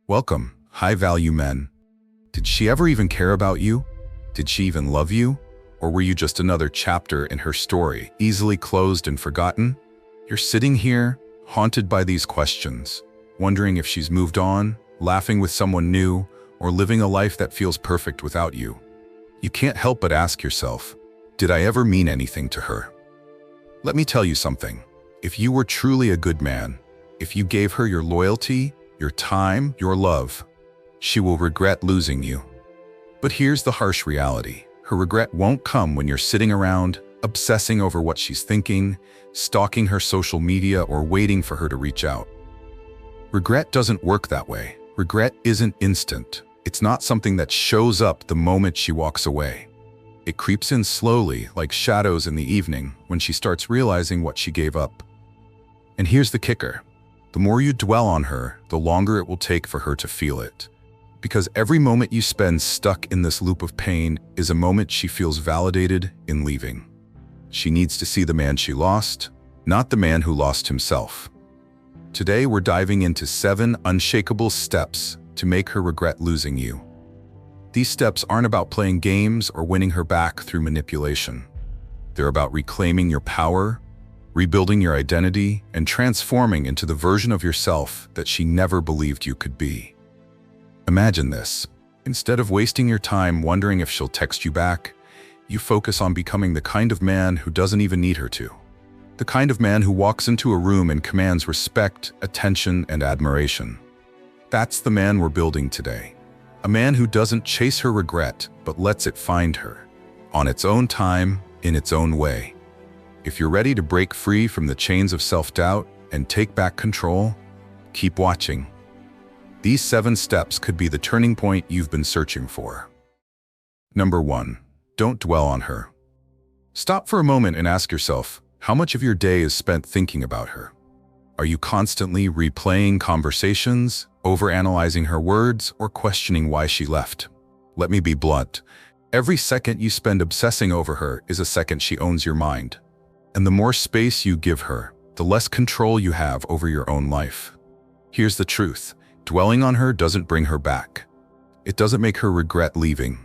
Welcome, high-value men. Did she ever even care about you? Did she even love you? Or were you just another chapter in her story, easily closed and forgotten? You're sitting here, haunted by these questions, wondering if she's moved on, laughing with someone new, or living a life that feels perfect without you. You can't help but ask yourself, did I ever mean anything to her? Let me tell you something. If you were truly a good man, if you gave her your loyalty, your time, your love, she will regret losing you. But here's the harsh reality. Her regret won't come when you're sitting around, obsessing over what she's thinking, stalking her social media, or waiting for her to reach out. Regret doesn't work that way. Regret isn't instant. It's not something that shows up the moment she walks away. It creeps in slowly, like shadows in the evening, when she starts realizing what she gave up. And here's the kicker. The more you dwell on her, the longer it will take for her to feel it. Because every moment you spend stuck in this loop of pain is a moment she feels validated in leaving. She needs to see the man she lost, not the man who lost himself. Today we're diving into 7 unshakable steps to make her regret losing you. These steps aren't about playing games or winning her back through manipulation. They're about reclaiming your power, rebuilding your identity, and transforming into the version of yourself that she never believed you could be. Imagine this. Instead of wasting your time wondering if she'll text you back, you focus on becoming the kind of man who doesn't even need her to. The kind of man who walks into a room and commands respect, attention, and admiration. That's the man we're building today. A man who doesn't chase her regret, but lets it find her, on its own time, in its own way. If you're ready to break free from the chains of self-doubt and take back control, keep watching. These 7 steps could be the turning point you've been searching for. Number 1. Don't dwell on her. Stop for a moment and ask yourself, how much of your day is spent thinking about her? Are you constantly replaying conversations, overanalyzing her words, or questioning why she left? Let me be blunt. Every second you spend obsessing over her is a second she owns your mind. And the more space you give her, the less control you have over your own life. Here's the truth. Dwelling on her doesn't bring her back. It doesn't make her regret leaving.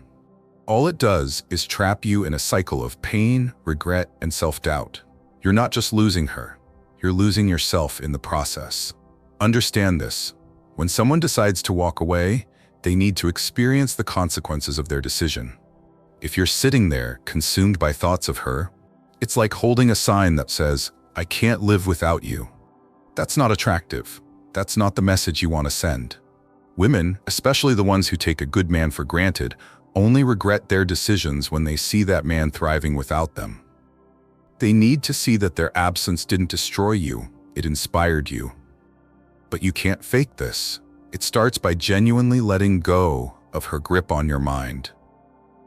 All it does is trap you in a cycle of pain, regret, and self-doubt. You're not just losing her. You're losing yourself in the process. Understand this. When someone decides to walk away, they need to experience the consequences of their decision. If you're sitting there, consumed by thoughts of her, it's like holding a sign that says, "I can't live without you." That's not attractive. That's not the message you want to send. Women, especially the ones who take a good man for granted, only regret their decisions when they see that man thriving without them. They need to see that their absence didn't destroy you, it inspired you. But you can't fake this. It starts by genuinely letting go of her grip on your mind.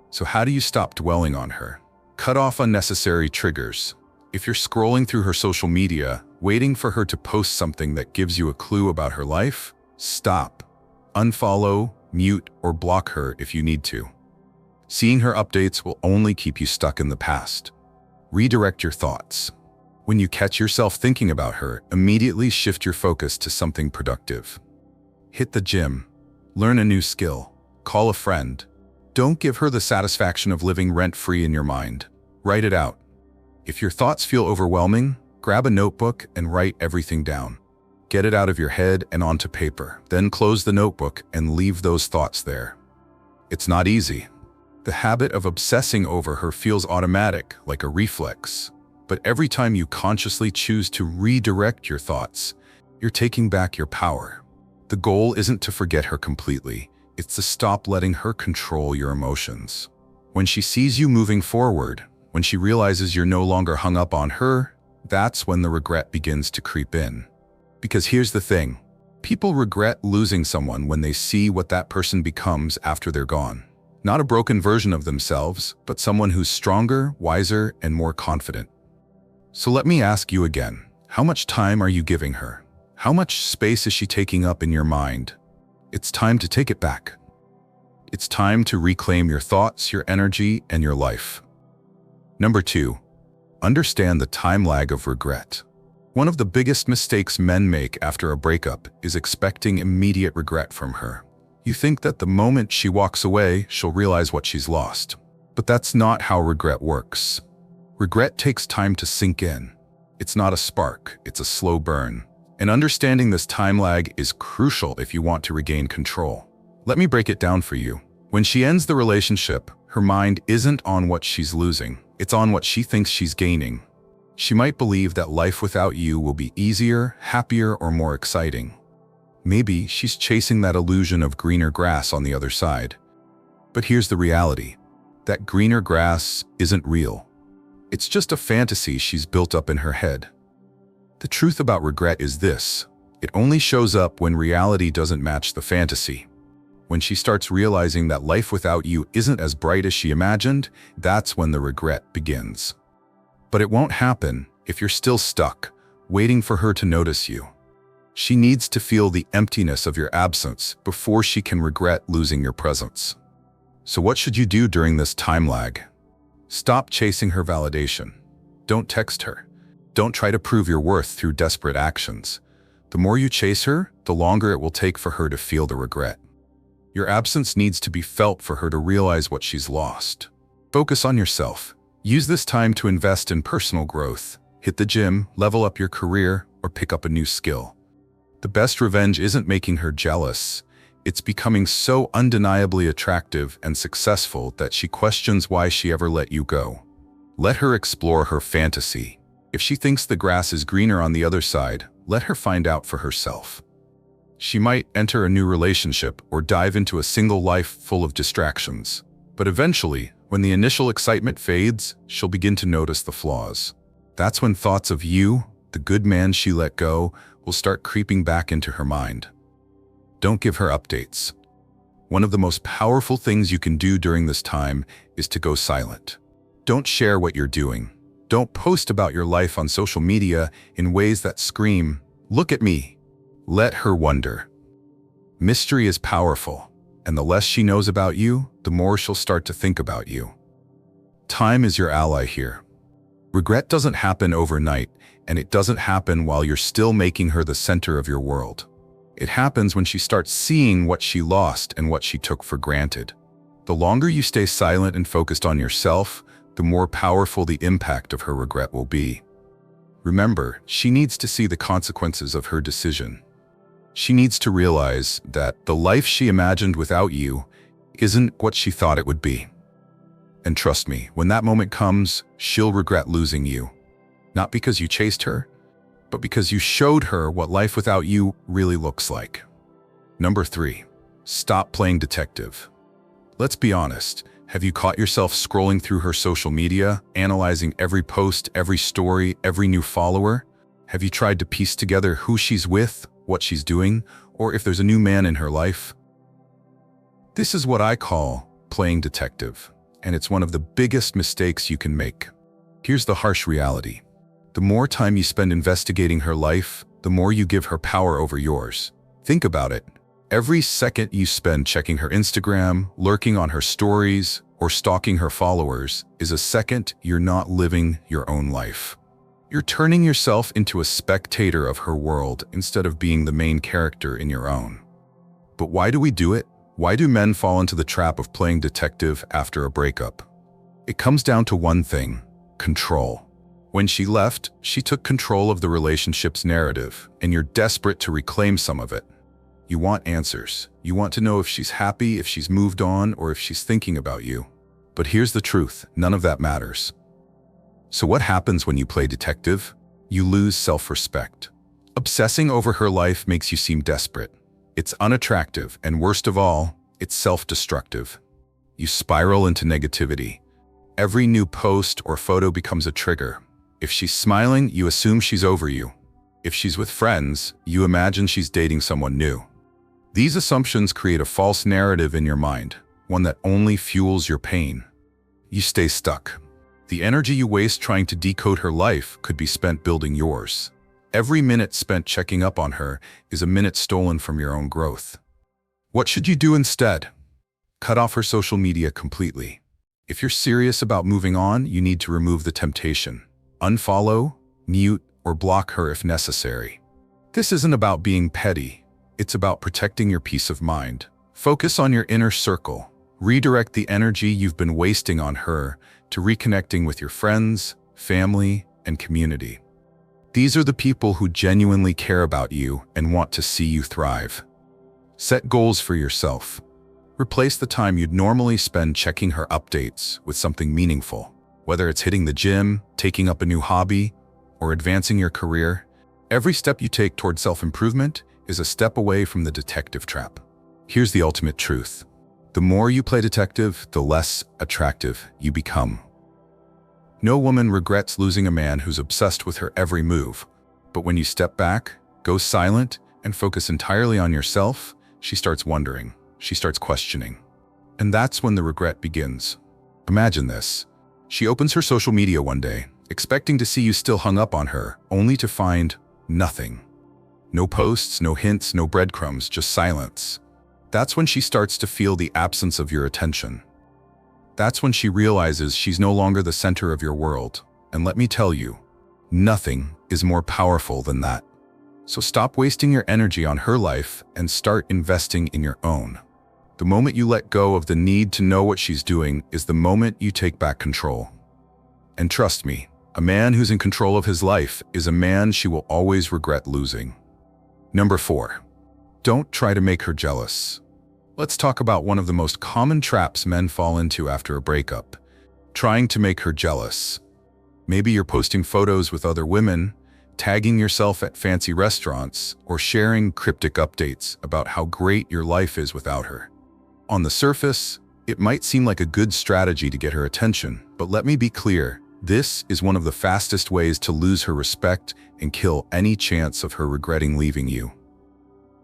So how do you stop dwelling on her? Cut off unnecessary triggers. If you're scrolling through her social media, waiting for her to post something that gives you a clue about her life, stop. Unfollow, mute, or block her if you need to. Seeing her updates will only keep you stuck in the past. Redirect your thoughts. When you catch yourself thinking about her, immediately shift your focus to something productive. Hit the gym. Learn a new skill. Call a friend. Don't give her the satisfaction of living rent-free in your mind. Write it out. If your thoughts feel overwhelming, grab a notebook and write everything down. Get it out of your head and onto paper. Then close the notebook and leave those thoughts there. It's not easy. The habit of obsessing over her feels automatic, like a reflex. But every time you consciously choose to redirect your thoughts, you're taking back your power. The goal isn't to forget her completely. It's to stop letting her control your emotions. When she sees you moving forward, when she realizes you're no longer hung up on her, that's when the regret begins to creep in. Because here's the thing. People regret losing someone when they see what that person becomes after they're gone. Not a broken version of themselves, but someone who's stronger, wiser, and more confident. So let me ask you again, how much time are you giving her? How much space is she taking up in your mind? It's time to take it back. It's time to reclaim your thoughts, your energy, and your life. Number 2, understand the time lag of regret. One of the biggest mistakes men make after a breakup is expecting immediate regret from her. You think that the moment she walks away, she'll realize what she's lost. But that's not how regret works. Regret takes time to sink in. It's not a spark, it's a slow burn. And understanding this time lag is crucial if you want to regain control. Let me break it down for you. When she ends the relationship, her mind isn't on what she's losing, it's on what she thinks she's gaining. She might believe that life without you will be easier, happier, or more exciting. Maybe she's chasing that illusion of greener grass on the other side. But here's the reality. That greener grass isn't real. It's just a fantasy she's built up in her head. The truth about regret is this: it only shows up when reality doesn't match the fantasy. When she starts realizing that life without you isn't as bright as she imagined, that's when the regret begins. But it won't happen if you're still stuck, waiting for her to notice you. She needs to feel the emptiness of your absence before she can regret losing your presence. So what should you do during this time lag? Stop chasing her validation. Don't text her. Don't try to prove your worth through desperate actions. The more you chase her, the longer it will take for her to feel the regret. Your absence needs to be felt for her to realize what she's lost. Focus on yourself. Use this time to invest in personal growth. Hit the gym, level up your career, or pick up a new skill. The best revenge isn't making her jealous. It's becoming so undeniably attractive and successful that she questions why she ever let you go. Let her explore her fantasy. If she thinks the grass is greener on the other side, let her find out for herself. She might enter a new relationship or dive into a single life full of distractions. But eventually, when the initial excitement fades, she'll begin to notice the flaws. That's when thoughts of you, the good man she let go, will start creeping back into her mind. Don't give her updates. One of the most powerful things you can do during this time is to go silent. Don't share what you're doing. Don't post about your life on social media in ways that scream, "Look at me." Let her wonder. Mystery is powerful, and the less she knows about you, the more she'll start to think about you. Time is your ally here. Regret doesn't happen overnight, and it doesn't happen while you're still making her the center of your world. It happens when she starts seeing what she lost and what she took for granted. The longer you stay silent and focused on yourself, the more powerful the impact of her regret will be. Remember, she needs to see the consequences of her decision. She needs to realize that the life she imagined without you isn't what she thought it would be. And trust me, when that moment comes, she'll regret losing you. Not because you chased her, but because you showed her what life without you really looks like. Number 3, stop playing detective. Let's be honest, have you caught yourself scrolling through her social media, analyzing every post, every story, every new follower? Have you tried to piece together who she's with, what she's doing, or if there's a new man in her life? This is what I call playing detective, and it's one of the biggest mistakes you can make. Here's the harsh reality. The more time you spend investigating her life, the more you give her power over yours. Think about it. Every second you spend checking her Instagram, lurking on her stories, or stalking her followers is a second you're not living your own life. You're turning yourself into a spectator of her world instead of being the main character in your own. But why do we do it? Why do men fall into the trap of playing detective after a breakup? It comes down to one thing: control. When she left, she took control of the relationship's narrative, and you're desperate to reclaim some of it. You want answers. You want to know if she's happy, if she's moved on, or if she's thinking about you. But here's the truth: none of that matters. So what happens when you play detective? You lose self-respect. Obsessing over her life makes you seem desperate. It's unattractive, and worst of all, it's self-destructive. You spiral into negativity. Every new post or photo becomes a trigger. If she's smiling, you assume she's over you. If she's with friends, you imagine she's dating someone new. These assumptions create a false narrative in your mind, one that only fuels your pain. You stay stuck. The energy you waste trying to decode her life could be spent building yours. Every minute spent checking up on her is a minute stolen from your own growth. What should you do instead? Cut off her social media completely. If you're serious about moving on, you need to remove the temptation. Unfollow, mute, or block her if necessary. This isn't about being petty. It's about protecting your peace of mind. Focus on your inner circle. Redirect the energy you've been wasting on her to reconnecting with your friends, family, and community. These are the people who genuinely care about you and want to see you thrive. Set goals for yourself. Replace the time you'd normally spend checking her updates with something meaningful. Whether it's hitting the gym, taking up a new hobby, or advancing your career, every step you take toward self-improvement is a step away from the detective trap. Here's the ultimate truth. The more you play detective, the less attractive you become. No woman regrets losing a man who's obsessed with her every move. But when you step back, go silent, and focus entirely on yourself, she starts wondering. She starts questioning. And that's when the regret begins. Imagine this. She opens her social media one day, expecting to see you still hung up on her, only to find nothing. No posts, no hints, no breadcrumbs, just silence. That's when she starts to feel the absence of your attention. That's when she realizes she's no longer the center of your world. And let me tell you, nothing is more powerful than that. So stop wasting your energy on her life and start investing in your own. The moment you let go of the need to know what she's doing is the moment you take back control. And trust me, a man who's in control of his life is a man she will always regret losing. Number 4. Don't try to make her jealous. Let's talk about one of the most common traps men fall into after a breakup. Trying to make her jealous. Maybe you're posting photos with other women, tagging yourself at fancy restaurants, or sharing cryptic updates about how great your life is without her. On the surface, it might seem like a good strategy to get her attention, but let me be clear, this is one of the fastest ways to lose her respect and kill any chance of her regretting leaving you.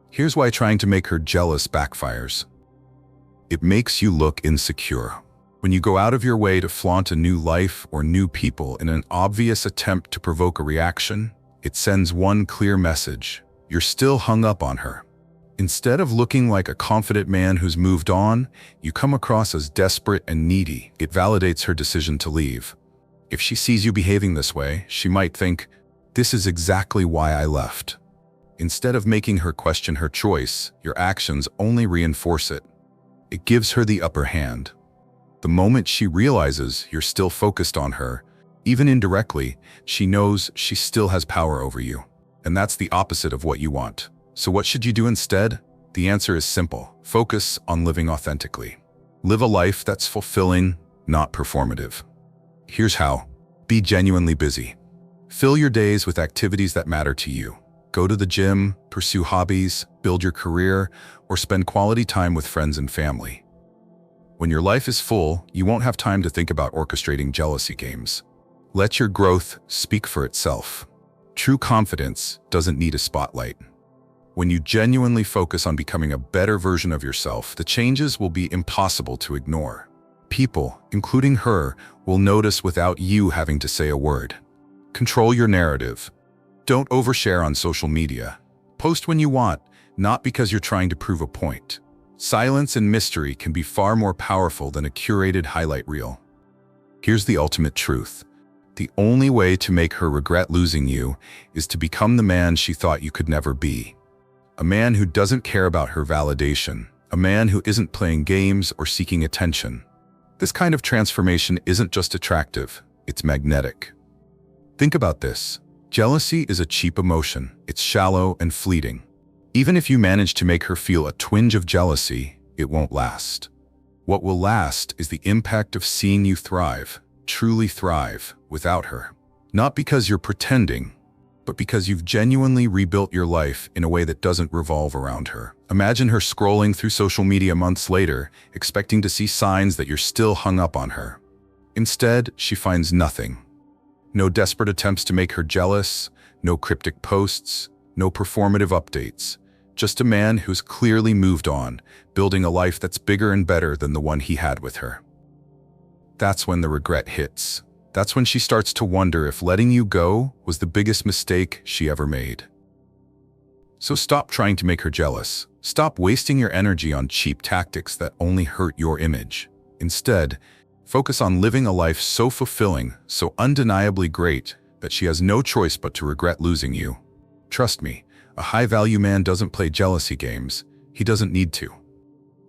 Here's why trying to make her jealous backfires. It makes you look insecure. When you go out of your way to flaunt a new life or new people in an obvious attempt to provoke a reaction, it sends one clear message: you're still hung up on her. Instead of looking like a confident man who's moved on, you come across as desperate and needy. It validates her decision to leave. If she sees you behaving this way, she might think, "This is exactly why I left." Instead of making her question her choice, your actions only reinforce it. It gives her the upper hand. The moment she realizes you're still focused on her, even indirectly, she knows she still has power over you. And that's the opposite of what you want. So what should you do instead? The answer is simple. Focus on living authentically. Live a life that's fulfilling, not performative. Here's how. Be genuinely busy. Fill your days with activities that matter to you. Go to the gym, pursue hobbies, build your career, or spend quality time with friends and family. When your life is full, you won't have time to think about orchestrating jealousy games. Let your growth speak for itself. True confidence doesn't need a spotlight. When you genuinely focus on becoming a better version of yourself, the changes will be impossible to ignore. People, including her, will notice without you having to say a word. Control your narrative. Don't overshare on social media. Post when you want, not because you're trying to prove a point. Silence and mystery can be far more powerful than a curated highlight reel. Here's the ultimate truth. The only way to make her regret losing you is to become the man she thought you could never be. A man who doesn't care about her validation. A man who isn't playing games or seeking attention. This kind of transformation isn't just attractive, it's magnetic. Think about this. Jealousy is a cheap emotion. It's shallow and fleeting. Even if you manage to make her feel a twinge of jealousy, it won't last. What will last is the impact of seeing you thrive, truly thrive, without her. Not because you're pretending, but because you've genuinely rebuilt your life in a way that doesn't revolve around her. Imagine her scrolling through social media months later, expecting to see signs that you're still hung up on her. Instead, she finds nothing. No desperate attempts to make her jealous, no cryptic posts, no performative updates. Just a man who's clearly moved on, building a life that's bigger and better than the one he had with her. That's when the regret hits. That's when she starts to wonder if letting you go was the biggest mistake she ever made. So stop trying to make her jealous. Stop wasting your energy on cheap tactics that only hurt your image. Instead, focus on living a life so fulfilling, so undeniably great, that she has no choice but to regret losing you. Trust me, a high-value man doesn't play jealousy games. He doesn't need to.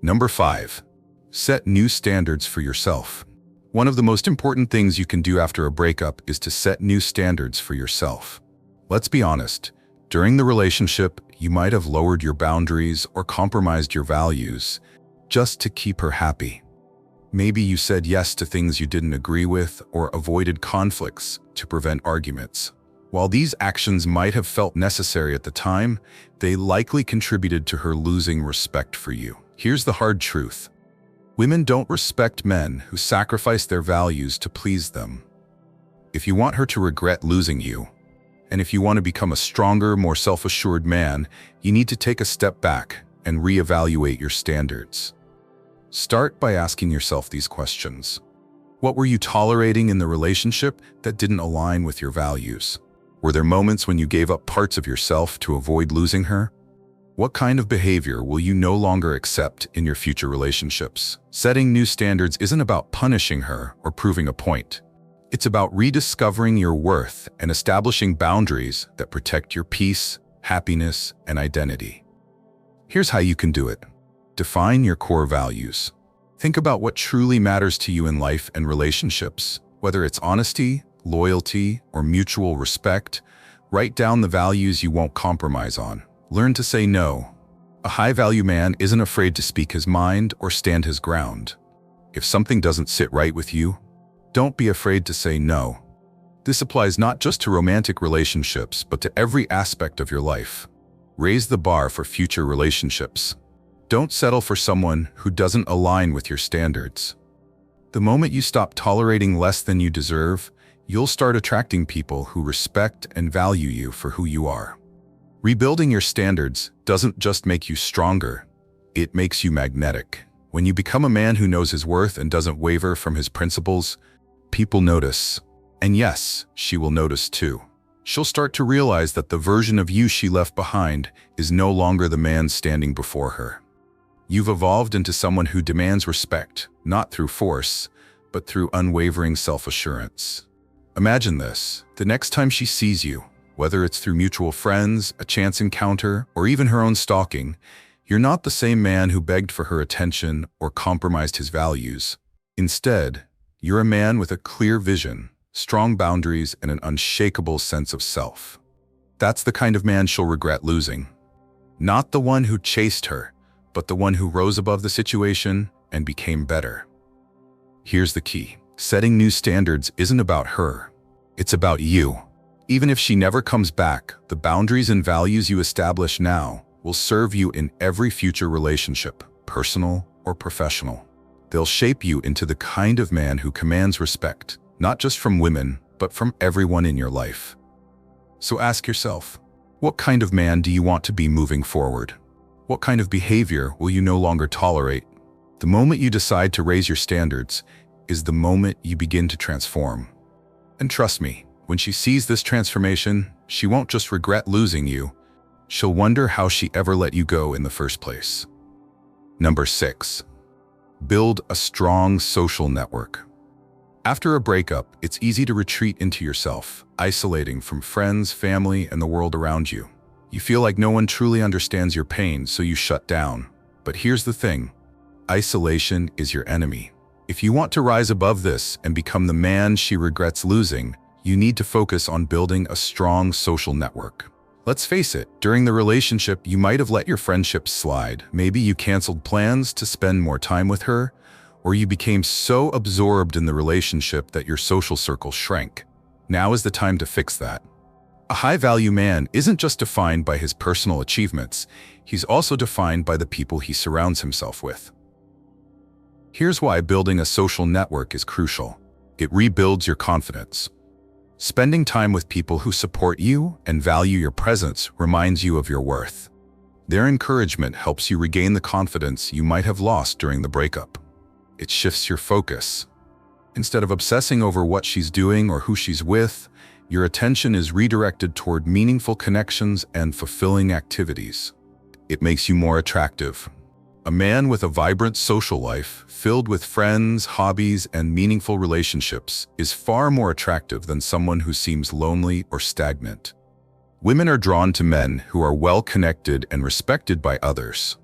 Number 5. Set new standards for yourself. One of the most important things you can do after a breakup is to set new standards for yourself. Let's be honest, during the relationship, you might have lowered your boundaries or compromised your values just to keep her happy. Maybe you said yes to things you didn't agree with or avoided conflicts to prevent arguments. While these actions might have felt necessary at the time, they likely contributed to her losing respect for you. Here's the hard truth. Women don't respect men who sacrifice their values to please them. If you want her to regret losing you, and if you want to become a stronger, more self-assured man, you need to take a step back and reevaluate your standards. Start by asking yourself these questions. What were you tolerating in the relationship that didn't align with your values? Were there moments when you gave up parts of yourself to avoid losing her? What kind of behavior will you no longer accept in your future relationships? Setting new standards isn't about punishing her or proving a point. It's about rediscovering your worth and establishing boundaries that protect your peace, happiness, and identity. Here's how you can do it. Define your core values. Think about what truly matters to you in life and relationships. Whether it's honesty, loyalty, or mutual respect, write down the values you won't compromise on. Learn to say no. A high-value man isn't afraid to speak his mind or stand his ground. If something doesn't sit right with you, don't be afraid to say no. This applies not just to romantic relationships, but to every aspect of your life. Raise the bar for future relationships. Don't settle for someone who doesn't align with your standards. The moment you stop tolerating less than you deserve, you'll start attracting people who respect and value you for who you are. Rebuilding your standards doesn't just make you stronger, it makes you magnetic. When you become a man who knows his worth and doesn't waver from his principles, people notice. And yes, she will notice too. She'll start to realize that the version of you she left behind is no longer the man standing before her. You've evolved into someone who demands respect, not through force, but through unwavering self-assurance. Imagine this. The next time she sees you, whether it's through mutual friends, a chance encounter, or even her own stalking, you're not the same man who begged for her attention or compromised his values. Instead, you're a man with a clear vision, strong boundaries, and an unshakable sense of self. That's the kind of man she'll regret losing. Not the one who chased her, but the one who rose above the situation and became better. Here's the key. Setting new standards isn't about her. It's about you. Even if she never comes back, the boundaries and values you establish now will serve you in every future relationship, personal or professional. They'll shape you into the kind of man who commands respect, not just from women, but from everyone in your life. So ask yourself, what kind of man do you want to be moving forward? What kind of behavior will you no longer tolerate? The moment you decide to raise your standards is the moment you begin to transform. And trust me, when she sees this transformation, she won't just regret losing you, she'll wonder how she ever let you go in the first place. Number 6. Build a strong social network. After a breakup, it's easy to retreat into yourself, isolating from friends, family, and the world around you. You feel like no one truly understands your pain, so you shut down. But here's the thing. Isolation is your enemy. If you want to rise above this and become the man she regrets losing, you need to focus on building a strong social network. Let's face it, during the relationship, you might have let your friendships slide. Maybe you canceled plans to spend more time with her, or you became so absorbed in the relationship that your social circle shrank. Now is the time to fix that. A high-value man isn't just defined by his personal achievements, he's also defined by the people he surrounds himself with. Here's why building a social network is crucial. It rebuilds your confidence. Spending time with people who support you and value your presence reminds you of your worth. Their encouragement helps you regain the confidence you might have lost during the breakup. It shifts your focus. Instead of obsessing over what she's doing or who she's with, your attention is redirected toward meaningful connections and fulfilling activities. It makes you more attractive. A man with a vibrant social life, filled with friends, hobbies, and meaningful relationships, is far more attractive than someone who seems lonely or stagnant. Women are drawn to men who are well-connected and respected by others.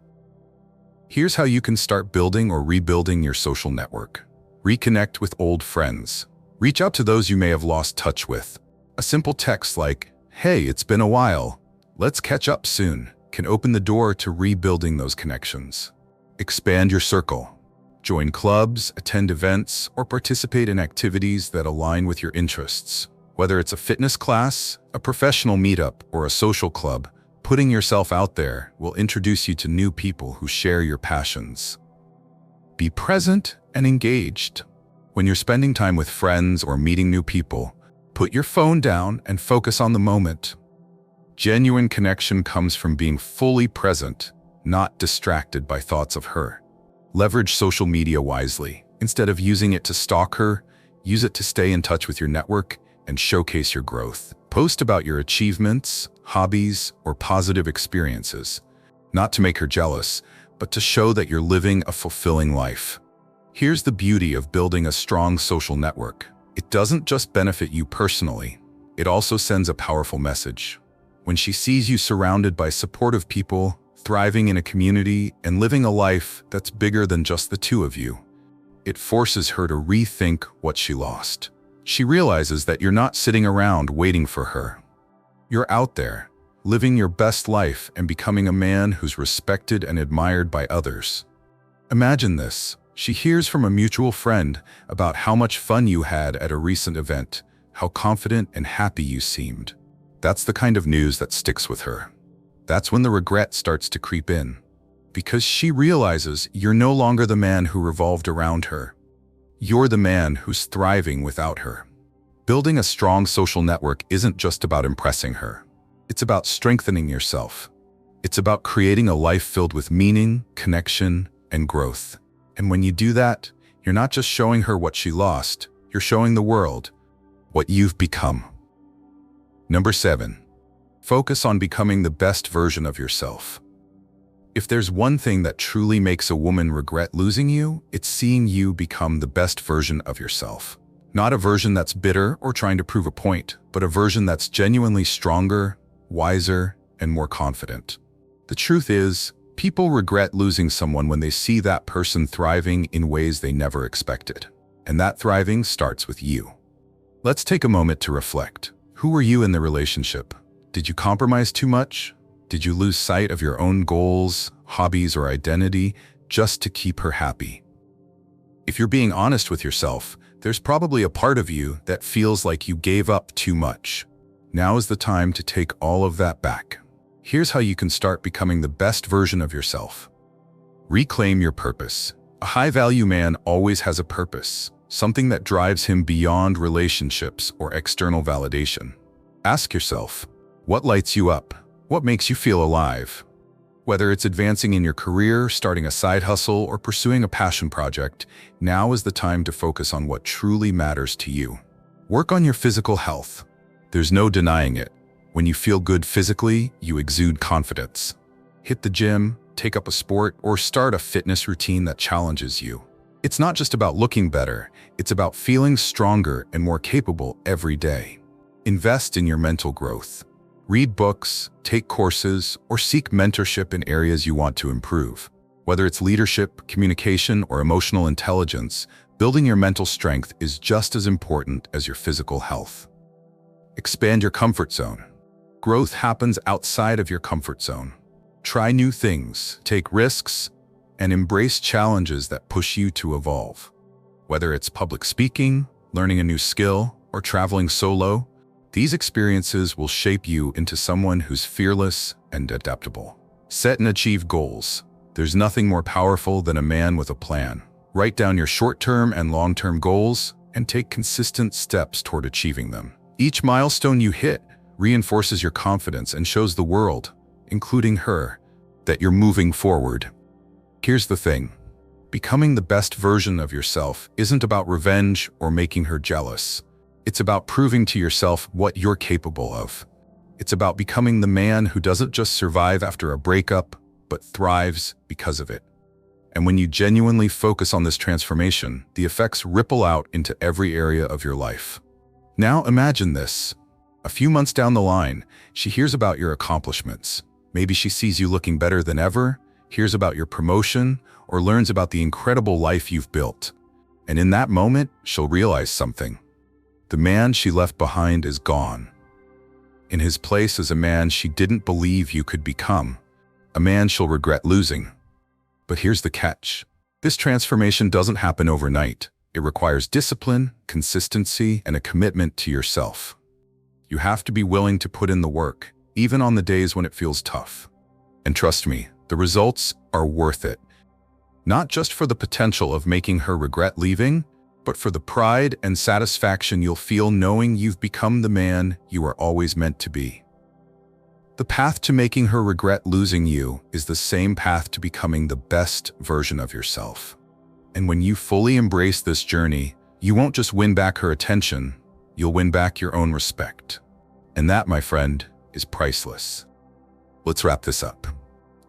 Here's how you can start building or rebuilding your social network. Reconnect with old friends. Reach out to those you may have lost touch with. A simple text like, "Hey, it's been a while. Let's catch up soon," can open the door to rebuilding those connections. Expand your circle. Join clubs, attend events, or participate in activities that align with your interests. Whether it's a fitness class, a professional meetup, or a social club, putting yourself out there will introduce you to new people who share your passions. Be present and engaged. When you're spending time with friends or meeting new people, put your phone down and focus on the moment. Genuine connection comes from being fully present, not distracted by thoughts of her. Leverage social media wisely. Instead of using it to stalk her, use it to stay in touch with your network and showcase your growth. Post about your achievements, hobbies, or positive experiences, not to make her jealous, but to show that you're living a fulfilling life. Here's the beauty of building a strong social network. It doesn't just benefit you personally, it also sends a powerful message. When she sees you surrounded by supportive people, thriving in a community, and living a life that's bigger than just the two of you, it forces her to rethink what she lost. She realizes that you're not sitting around waiting for her. You're out there, living your best life and becoming a man who's respected and admired by others. Imagine this. She hears from a mutual friend about how much fun you had at a recent event, how confident and happy you seemed. That's the kind of news that sticks with her. That's when the regret starts to creep in, because she realizes you're no longer the man who revolved around her. You're the man who's thriving without her. Building a strong social network isn't just about impressing her. It's about strengthening yourself. It's about creating a life filled with meaning, connection, and growth. And when you do that, you're not just showing her what she lost, you're showing the world what you've become. Number 7. Focus on becoming the best version of yourself. If there's one thing that truly makes a woman regret losing you, it's seeing you become the best version of yourself. Not a version that's bitter or trying to prove a point, but a version that's genuinely stronger, wiser, and more confident. The truth is, people regret losing someone when they see that person thriving in ways they never expected. And that thriving starts with you. Let's take a moment to reflect. Who were you in the relationship? Did you compromise too much? Did you lose sight of your own goals, hobbies, or identity just to keep her happy? If you're being honest with yourself, there's probably a part of you that feels like you gave up too much. Now is the time to take all of that back. Here's how you can start becoming the best version of yourself. Reclaim your purpose. A high-value man always has a purpose, something that drives him beyond relationships or external validation. Ask yourself, what lights you up? What makes you feel alive? Whether it's advancing in your career, starting a side hustle, or pursuing a passion project, now is the time to focus on what truly matters to you. Work on your physical health. There's no denying it. When you feel good physically, you exude confidence. Hit the gym, take up a sport, or start a fitness routine that challenges you. It's not just about looking better, it's about feeling stronger and more capable every day. Invest in your mental growth. Read books, take courses, or seek mentorship in areas you want to improve. Whether it's leadership, communication, or emotional intelligence, building your mental strength is just as important as your physical health. Expand your comfort zone. Growth happens outside of your comfort zone. Try new things, take risks, and embrace challenges that push you to evolve. Whether it's public speaking, learning a new skill, or traveling solo, these experiences will shape you into someone who's fearless and adaptable. Set and achieve goals. There's nothing more powerful than a man with a plan. Write down your short-term and long-term goals and take consistent steps toward achieving them. Each milestone you hit reinforces your confidence and shows the world, including her, that you're moving forward. Here's the thing. Becoming the best version of yourself isn't about revenge or making her jealous. It's about proving to yourself what you're capable of. It's about becoming the man who doesn't just survive after a breakup, but thrives because of it. And when you genuinely focus on this transformation, the effects ripple out into every area of your life. Now imagine this. A few months down the line, she hears about your accomplishments. Maybe she sees you looking better than ever, hears about your promotion, or learns about the incredible life you've built. And in that moment, she'll realize something. The man she left behind is gone. In his place is a man she didn't believe you could become, a man she'll regret losing. But here's the catch. This transformation doesn't happen overnight. It requires discipline, consistency, and a commitment to yourself. You have to be willing to put in the work, even on the days when it feels tough. And trust me, the results are worth it. Not just for the potential of making her regret leaving, but for the pride and satisfaction you'll feel knowing you've become the man you are always meant to be. The path to making her regret losing you is the same path to becoming the best version of yourself. And when you fully embrace this journey, you won't just win back her attention, you'll win back your own respect. And that, my friend, is priceless. Let's wrap this up.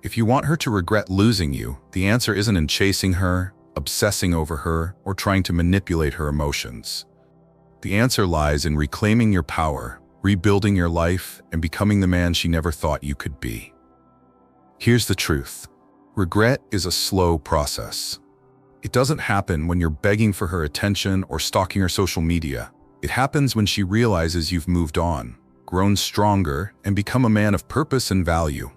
If you want her to regret losing you, the answer isn't in chasing her, obsessing over her, or trying to manipulate her emotions. The answer lies in reclaiming your power, rebuilding your life, and becoming the man she never thought you could be. Here's the truth. Regret is a slow process. It doesn't happen when you're begging for her attention or stalking her social media. It happens when she realizes you've moved on, grown stronger, and become a man of purpose and value.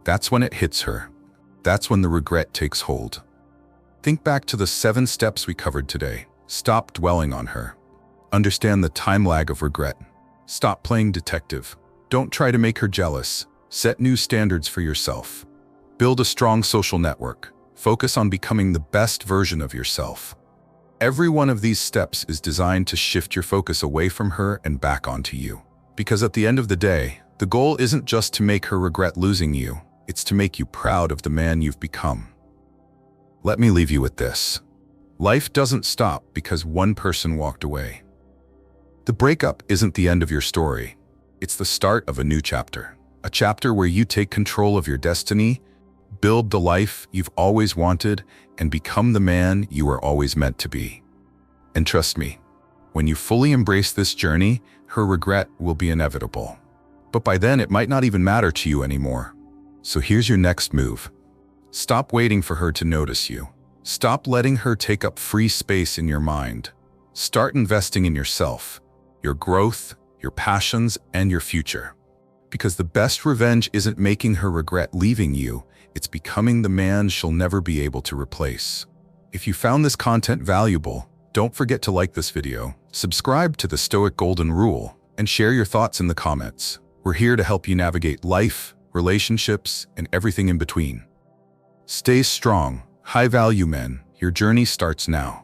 That's when it hits her. That's when the regret takes hold. Think back to the 7 steps we covered today. Stop dwelling on her. Understand the time lag of regret. Stop playing detective. Don't try to make her jealous. Set new standards for yourself. Build a strong social network. Focus on becoming the best version of yourself. Every one of these steps is designed to shift your focus away from her and back onto you. Because at the end of the day, the goal isn't just to make her regret losing you. It's to make you proud of the man you've become. Let me leave you with this. Life doesn't stop because one person walked away. The breakup isn't the end of your story. It's the start of a new chapter. A chapter where you take control of your destiny, build the life you've always wanted, and become the man you were always meant to be. And trust me, when you fully embrace this journey, her regret will be inevitable. But by then, it might not even matter to you anymore. So here's your next move. Stop waiting for her to notice you. Stop letting her take up free space in your mind. Start investing in yourself, your growth, your passions, and your future. Because the best revenge isn't making her regret leaving you, it's becoming the man she'll never be able to replace. If you found this content valuable, don't forget to like this video, subscribe to the Stoic Golden Rule, and share your thoughts in the comments. We're here to help you navigate life, relationships, and everything in between. Stay strong, high-value men. Your journey starts now.